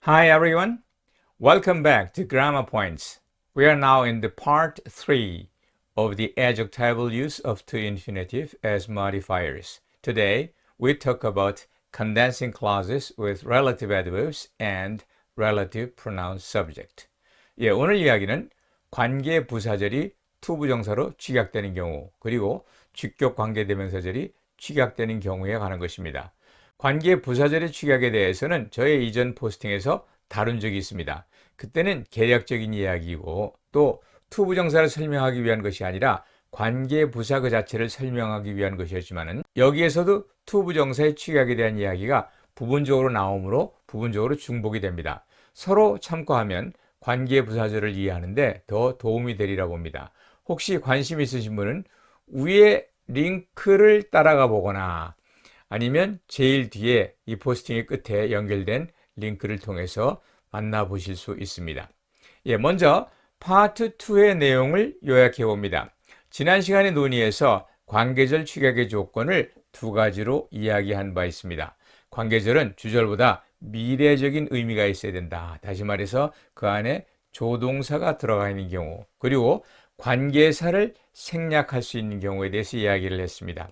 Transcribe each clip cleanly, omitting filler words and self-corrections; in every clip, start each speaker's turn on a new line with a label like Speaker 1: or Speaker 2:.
Speaker 1: Hi everyone, welcome back to Grammar Points. We are now in the part 3 of the adjectival use of to infinitive as modifiers. Today we talk about condensing clauses with relative adverbs and relative pronouns subject. 오늘 이야기는 관계 부사절이 투부정사로 취약되는 경우 그리고 주격 관계대명사절이 취약되는 경우에 관한 것입니다. 관계 부사절의 취약에 대해서는 저의 이전 포스팅에서 다룬 적이 있습니다. 그때는 개략적인 이야기이고 또 투부정사를 설명하기 위한 것이 아니라 관계 부사 그 자체를 설명하기 위한 것이었지만은 여기에서도 투부정사의 취약에 대한 이야기가 부분적으로 나오므로 부분적으로 중복이 됩니다. 서로 참고하면 관계 부사절을 이해하는데 더 도움이 되리라 봅니다. 혹시 관심 있으신 분은 위에 링크를 따라가 보거나 아니면 제일 뒤에 이 포스팅의 끝에 연결된 링크를 통해서 만나보실 수 있습니다. 먼저 파트 2의 내용을 요약해 봅니다. 지난 시간의 논의에서 관계절 취약의 조건을 두 가지로 이야기한 바 있습니다. 관계절은 주절보다 미래적인 의미가 있어야 된다. 다시 말해서 그 안에 조동사가 들어가 있는 경우 그리고 관계사를 생략할 수 있는 경우에 대해서 이야기를 했습니다.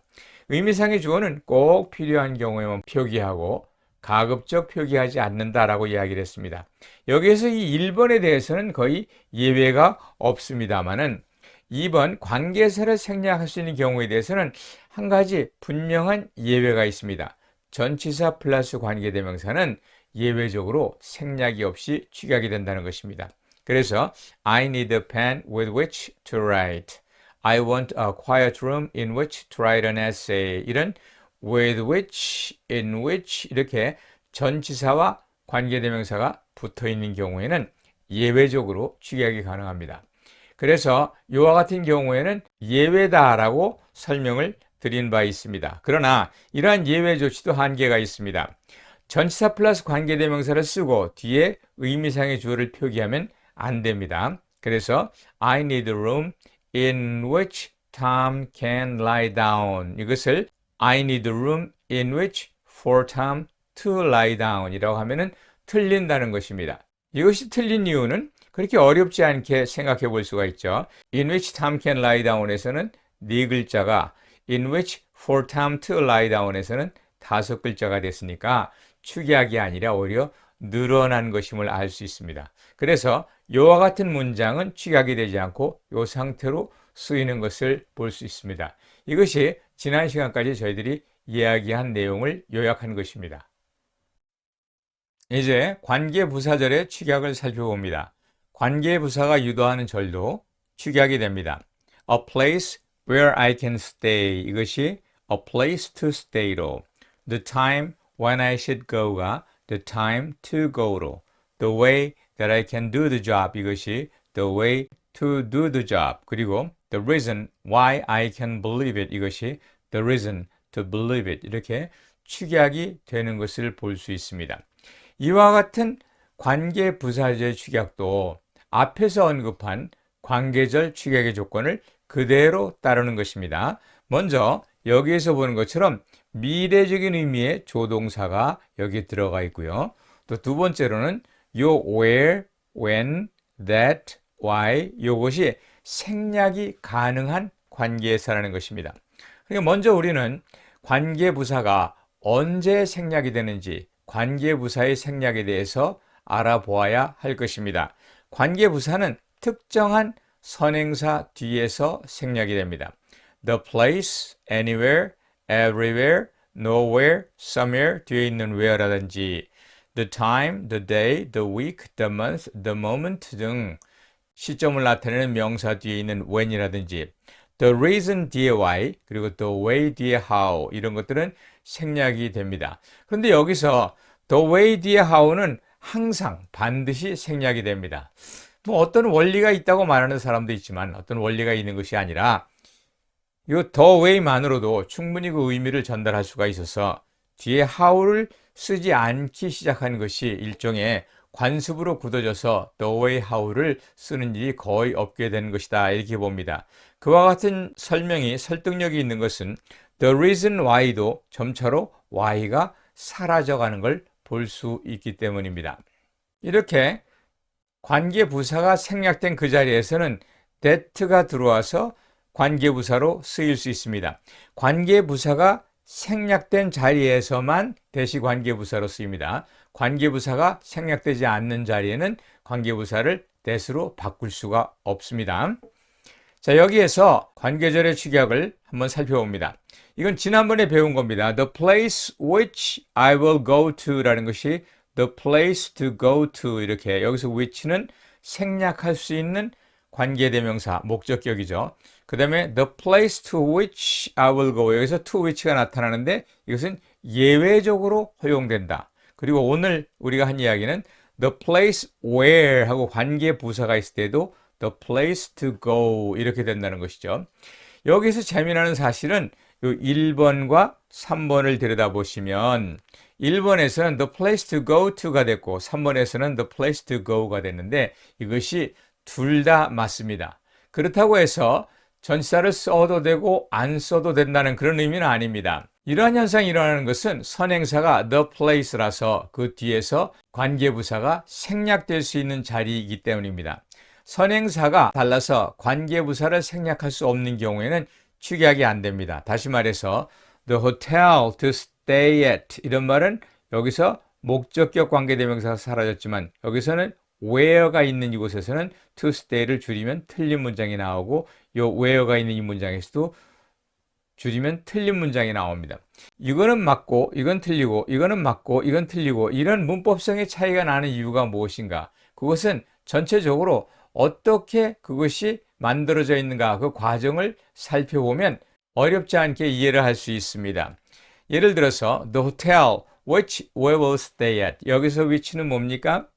Speaker 1: 의미상의 주어는 꼭 필요한 경우에만 표기하고 가급적 표기하지 않는다라고 이야기를 했습니다. 여기에서 이 1번에 대해서는 거의 예외가 없습니다만은 2번 관계사를 생략할 수 있는 경우에 대해서는 한 가지 분명한 예외가 있습니다. 전치사 플러스 관계대명사는 예외적으로 생략이 없이 취약이 된다는 것입니다. 그래서 I need a pen with which to write. I want a quiet room in which to write an essay. 이런 with which, in which 이렇게 전치사와 관계대명사가 붙어 있는 경우에는 예외적으로 취약이 가능합니다. 그래서 이와 같은 경우에는 예외다라고 설명을 드린 바 있습니다. 그러나 이러한 예외 조치도 한계가 있습니다. 전치사 플러스 관계대명사를 쓰고 뒤에 의미상의 주어를 표기하면 안 됩니다. 그래서 I need a room in which Tom can lie down. 이것을 I need a room in which for Tom to lie down 이라고 하면은 틀린다는 것입니다. 이것이 틀린 이유는 그렇게 어렵지 않게 생각해 볼 수가 있죠. In which Tom can lie down에서는 네 글자가 in which for Tom to lie down에서는 5글자가 됐으니까 축약이 아니라 오히려 늘어난 것임을 알 수 있습니다. 그래서 이와 같은 문장은 취약이 되지 않고 이 상태로 쓰이는 것을 볼 수 있습니다. 이것이 지난 시간까지 저희들이 이야기한 내용을 요약한 것입니다. 이제 관계부사절의 취약을 살펴봅니다. 관계부사가 유도하는 절도 취약이 됩니다. A place where I can stay. 이것이 a place to stay로, the time when I should go가 the time to go로, the way that I can do the job. 이것이 the way to do the job. 그리고 the reason why I can believe it. 이것이 the reason to believe it. 이렇게 축약이 되는 것을 볼 수 있습니다. 이와 같은 관계 부사절 축약도 앞에서 언급한 관계절 축약의 조건을 그대로 따르는 것입니다. 먼저 여기에서 보는 것처럼 미래적인 의미의 조동사가 여기 들어가 있고요. 또 두 번째로는 요 where, when, that, why 요것이 생략이 가능한 관계사라는 것입니다. 그러니까 먼저 우리는 관계부사가 언제 생략이 되는지 관계부사의 생략에 대해서 알아보아야 할 것입니다. 관계부사는 특정한 선행사 뒤에서 생략이 됩니다. The place, anywhere, everywhere, nowhere, somewhere 뒤에 있는 where라든지 the time, the day, the week, the month, the moment 등 시점을 나타내는 명사 뒤에 있는 when이라든지 the reason 뒤에 why 그리고 the way 뒤에 how 이런 것들은 생략이 됩니다. 그런데 여기서 the way 뒤에 how는 항상 반드시 생략이 됩니다. 뭐 어떤 원리가 있다고 말하는 사람도 있지만 어떤 원리가 있는 것이 아니라 이 the way만으로도 충분히 그 의미를 전달할 수가 있어서 뒤에 how를 쓰지 않기 시작한 것이 일종의 관습으로 굳어져서 the way how를 쓰는 일이 거의 없게 되는 것이다 이렇게 봅니다. 그와 같은 설명이 설득력이 있는 것은 the reason why도 점차로 why가 사라져가는 걸 볼 수 있기 때문입니다. 이렇게 관계부사가 생략된 그 자리에서는 that가 들어와서 관계부사로 쓰일 수 있습니다. 관계부사가 생략된 자리에서만 that이 관계부사로 쓰입니다. 관계부사가 생략되지 않는 자리에는 관계부사를 that으로 바꿀 수가 없습니다. 자, 여기에서 관계절의 축약을 한번 살펴봅니다. 이건 지난번에 배운 겁니다. The place which I will go to 라는 것이 the place to go to, 이렇게 여기서 which는 생략할 수 있는 관계대명사, 목적격이죠. 그 다음에 the place to which I will go, 여기서 to which가 나타나는데 이것은 예외적으로 허용된다. 그리고 오늘 우리가 한 이야기는 the place where 하고 관계부사가 있을 때도 the place to go 이렇게 된다는 것이죠. 여기서 재미나는 사실은 이 1번과 3번을 들여다보시면 1번에서는 the place to go to가 됐고 3번에서는 the place to go가 됐는데 이것이 둘 다 맞습니다. 그렇다고 해서 전치사를 써도 되고 안 써도 된다는 그런 의미는 아닙니다. 이러한 현상이 일어나는 것은 선행사가 the place라서 그 뒤에서 관계부사가 생략될 수 있는 자리이기 때문입니다. 선행사가 달라서 관계부사를 생략할 수 없는 경우에는 축약이 안 됩니다. 다시 말해서 the hotel to stay at 이런 말은 여기서 목적격 관계대명사가 사라졌지만 여기서는 where가 있는 이곳에서는 to stay를 줄이면 틀린 문장이 나오고 이 where가 있는 이 문장에서도 줄이면 틀린 문장이 나옵니다. 이거는 맞고 이건 틀리고 이거는 맞고 이건 틀리고 이런 문법성의 차이가 나는 이유가 무엇인가? 그것은 전체적으로 어떻게 그것이 만들어져 있는가 그 과정을 살펴보면 어렵지 않게 이해를 할 수 있습니다. 예를 들어서 the hotel which we will stay at, 여기서 which는 뭡니까?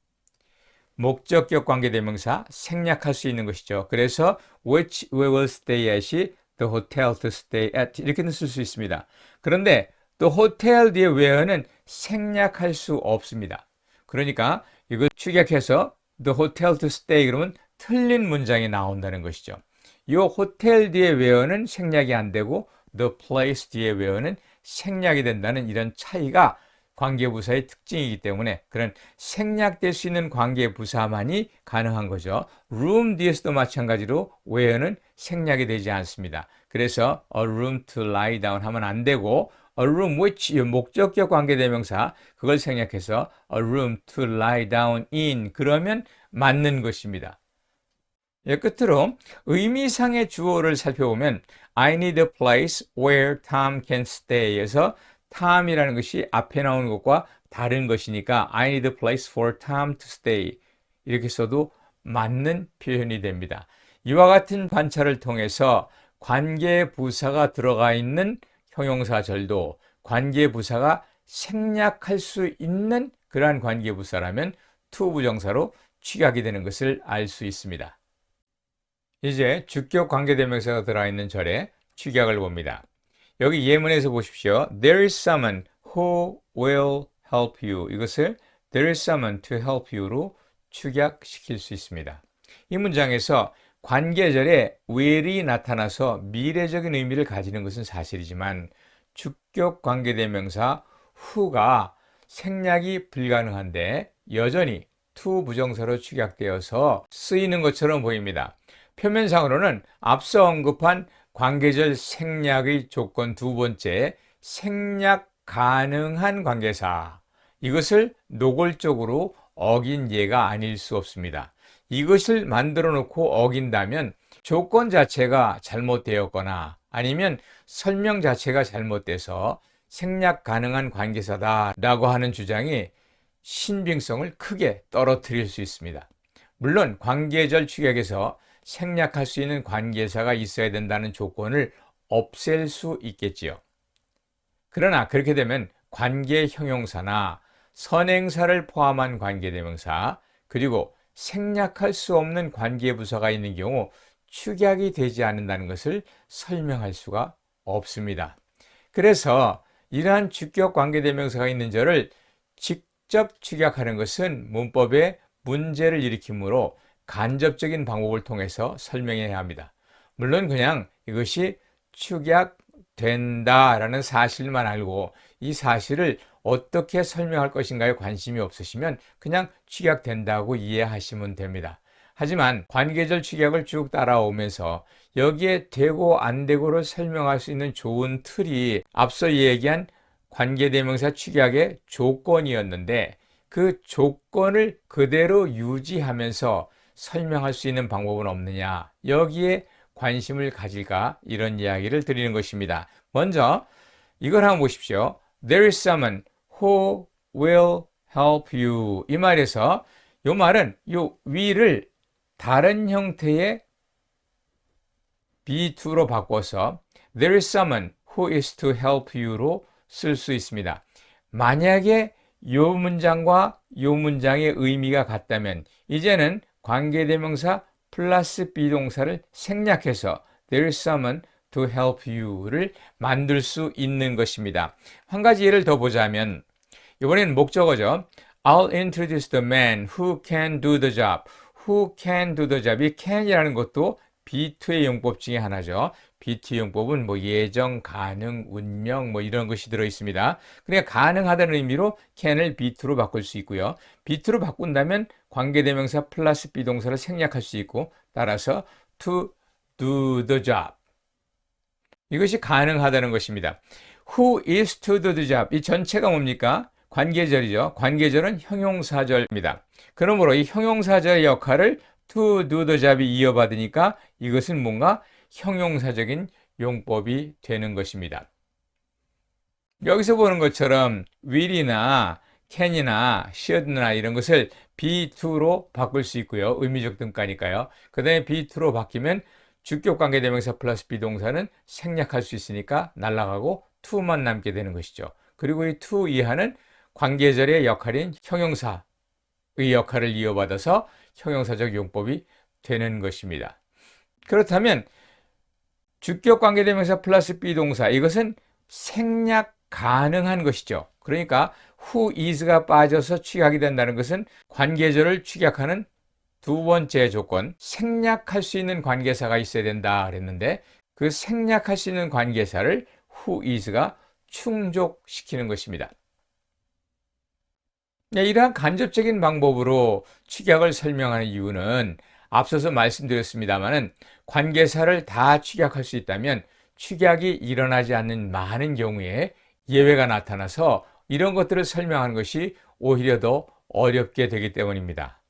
Speaker 1: 목적격 관계대명사 생략할 수 있는 것이죠. 그래서 which we will stay at이 the hotel to stay at 이렇게는 쓸 수 있습니다. 그런데 the hotel 뒤에 where는 생략할 수 없습니다. 그러니까 이거 축약해서 the hotel to stay 그러면 틀린 문장이 나온다는 것이죠. 이 호텔 뒤에 where는 생략이 안 되고 the place 뒤에 where는 생략이 된다는 이런 차이가 관계부사의 특징이기 때문에 그런 생략될 수 있는 관계부사만이 가능한 거죠. room 뒤에서도 마찬가지로 where는 생략이 되지 않습니다. 그래서 a room to lie down 하면 안 되고 a room which 목적격 관계대명사 그걸 생략해서 a room to lie down in 그러면 맞는 것입니다. 끝으로 의미상의 주어를 살펴보면 I need a place where Tom can stay에서 Tom이라는 것이 앞에 나오는 것과 다른 것이니까 I need a place for Tom to stay 이렇게 써도 맞는 표현이 됩니다. 이와 같은 관찰을 통해서 관계부사가 들어가 있는 형용사절도 관계부사가 생략할 수 있는 그러한 관계부사라면 to 부정사로 취약이 되는 것을 알 수 있습니다. 이제 주격 관계대명사가 들어있는 절의 축약을 봅니다. 여기 예문에서 보십시오. There is someone who will help you. 이것을 There is someone to help you로 축약시킬 수 있습니다. 이 문장에서 관계절에 will이 나타나서 미래적인 의미를 가지는 것은 사실이지만 주격 관계대명사 who가 생략이 불가능한데 여전히 to 부정사로 축약되어서 쓰이는 것처럼 보입니다. 표면상으로는 앞서 언급한 관계절 생략의 조건 두 번째, 생략 가능한 관계사. 이것을 노골적으로 어긴 예가 아닐 수 없습니다. 이것을 만들어 놓고 어긴다면 조건 자체가 잘못되었거나 아니면 설명 자체가 잘못돼서 생략 가능한 관계사다라고 하는 주장이 신빙성을 크게 떨어뜨릴 수 있습니다. 물론 관계절 축약에서 생략할 수 있는 관계사가 있어야 된다는 조건을 없앨 수 있겠지요. 그러나 그렇게 되면 관계 형용사나 선행사를 포함한 관계대명사 그리고 생략할 수 없는 관계부사가 있는 경우 축약이 되지 않는다는 것을 설명할 수가 없습니다. 그래서 이러한 주격 관계대명사가 있는 절을 직접 축약하는 것은 문법에 문제를 일으키므로 간접적인 방법을 통해서 설명해야 합니다. 물론 그냥 이것이 축약된다라는 사실만 알고 이 사실을 어떻게 설명할 것인가에 관심이 없으시면 그냥 축약된다고 이해하시면 됩니다. 하지만 관계절 축약을 쭉 따라오면서 여기에 되고 안 되고를 설명할 수 있는 좋은 틀이 앞서 얘기한 관계대명사 축약의 조건이었는데 그 조건을 그대로 유지하면서 설명할 수 있는 방법은 없느냐, 여기에 관심을 가질까, 이런 이야기를 드리는 것입니다. 먼저 이걸 한번 보십시오. There is someone who will help you. 이 말에서 이 말은 이 will을 다른 형태의 be2로 바꿔서 There is someone who is to help you로 쓸 수 있습니다. 만약에 이 문장과 이 문장의 의미가 같다면 이제는 관계대명사 플러스 비동사를 생략해서 There is someone to help you를 만들 수 있는 것입니다. 한 가지 예를 더 보자면 이번에는 목적어죠. I'll introduce the man who can do the job. Who can do the job. 이 can이라는 것도 be2의 용법 중에 하나죠. be2 용법은 뭐 예정, 가능, 운명 뭐 이런 것이 들어 있습니다. 그러니까 가능하다는 의미로 can을 be2로 바꿀 수 있고요. be2로 바꾼다면 관계대명사 플러스 비동사를 생략할 수 있고 따라서 to do the job. 이것이 가능하다는 것입니다. Who is to do the job? 이 전체가 뭡니까? 관계절이죠. 관계절은 형용사절입니다. 그러므로 이 형용사절의 역할을 to do the job이 이어받으니까 이것은 뭔가 형용사적인 용법이 되는 것입니다. 여기서 보는 것처럼 will이나 can이나 should나 이런 것을 be2로 바꿀 수 있고요. 의미적 등가니까요. 그 다음에 be2로 바뀌면 주격 관계대명사 플러스 비동사는 생략할 수 있으니까 날아가고 to만 남게 되는 것이죠. 그리고 이 to 이하는 관계절의 역할인 형용사의 역할을 이어받아서 형용사적 용법이 되는 것입니다. 그렇다면 주격 관계대명사 플러스 비동사, 이것은 생략 가능한 것이죠. 그러니까 who is가 빠져서 취약이 된다는 것은 관계절을 취약하는 두 번째 조건, 생략할 수 있는 관계사가 있어야 된다 그랬는데 그 생략할 수 있는 관계사를 who is가 충족시키는 것입니다. 이러한 간접적인 방법으로 축약을 설명하는 이유는 앞서서 말씀드렸습니다마는 관계사를 다 축약할 수 있다면 축약이 일어나지 않는 많은 경우에 예외가 나타나서 이런 것들을 설명하는 것이 오히려 더 어렵게 되기 때문입니다.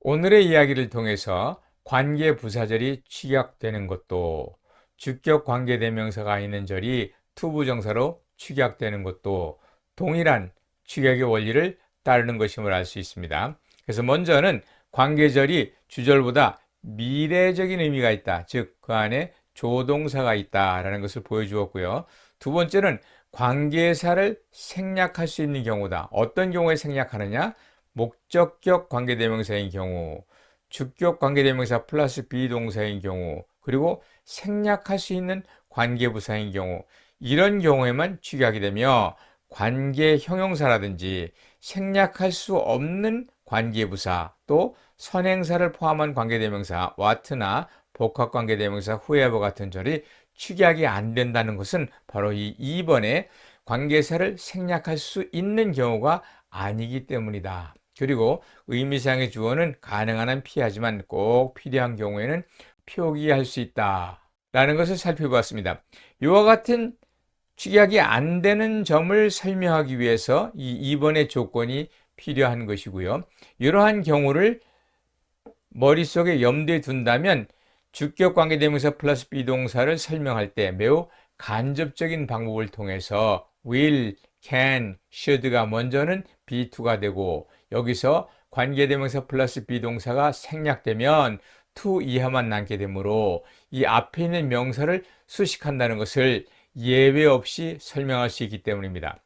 Speaker 1: 오늘의 이야기를 통해서 관계 부사절이 축약되는 것도, 주격 관계대명사가 있는 절이 투부정사로 축약되는 것도 동일한 축약의 원리를 따르는 것임을 알 수 있습니다. 그래서 먼저는 관계절이 주절보다 미래적인 의미가 있다. 즉, 그 안에 조동사가 있다라는 것을 보여주었고요. 두 번째는 관계사를 생략할 수 있는 경우다. 어떤 경우에 생략하느냐? 목적격 관계대명사인 경우, 주격 관계대명사 플러스 비동사인 경우, 그리고 생략할 수 있는 관계부사인 경우, 이런 경우에만 축약이 되며 관계 형용사라든지 생략할 수 없는 관계부사, 또 선행사를 포함한 관계대명사 what나 복합관계대명사 whoever 같은 절이 축약이 안 된다는 것은 바로 이 2번의 관계사를 생략할 수 있는 경우가 아니기 때문이다. 그리고 의미상의 주어는 가능한 한 피하지만 꼭 필요한 경우에는 표기할 수 있다 라는 것을 살펴보았습니다. 이와 같은 축약이 안 되는 점을 설명하기 위해서 이 2번의 조건이 필요한 것이고요. 이러한 경우를 머릿속에 염두에 둔다면 주격 관계대명사 플러스 비동사를 설명할 때 매우 간접적인 방법을 통해서 will, can, should가 먼저는 be2가 되고 여기서 관계대명사 플러스 비동사가 생략되면 to 이하만 남게 되므로 이 앞에 있는 명사를 수식한다는 것을 예외 없이 설명할 수 있기 때문입니다.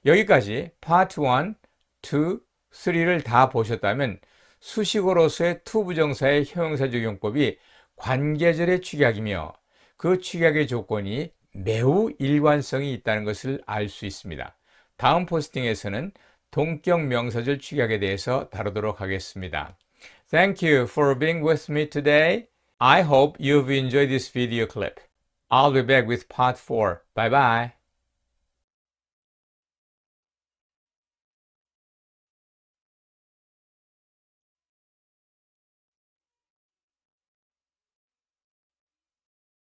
Speaker 1: 여기까지 파트 1, 2, 3를 다 보셨다면 수식어로서의 to 부정사의 형용사적 용법이 관계절의 축약이며 그 축약의 조건이 매우 일관성이 있다는 것을 알 수 있습니다. 다음 포스팅에서는 동격 명사절 축약에 대해서 다루도록 하겠습니다. Thank you for being with me today. I hope you've enjoyed this video clip. I'll be back with part 4. Bye bye.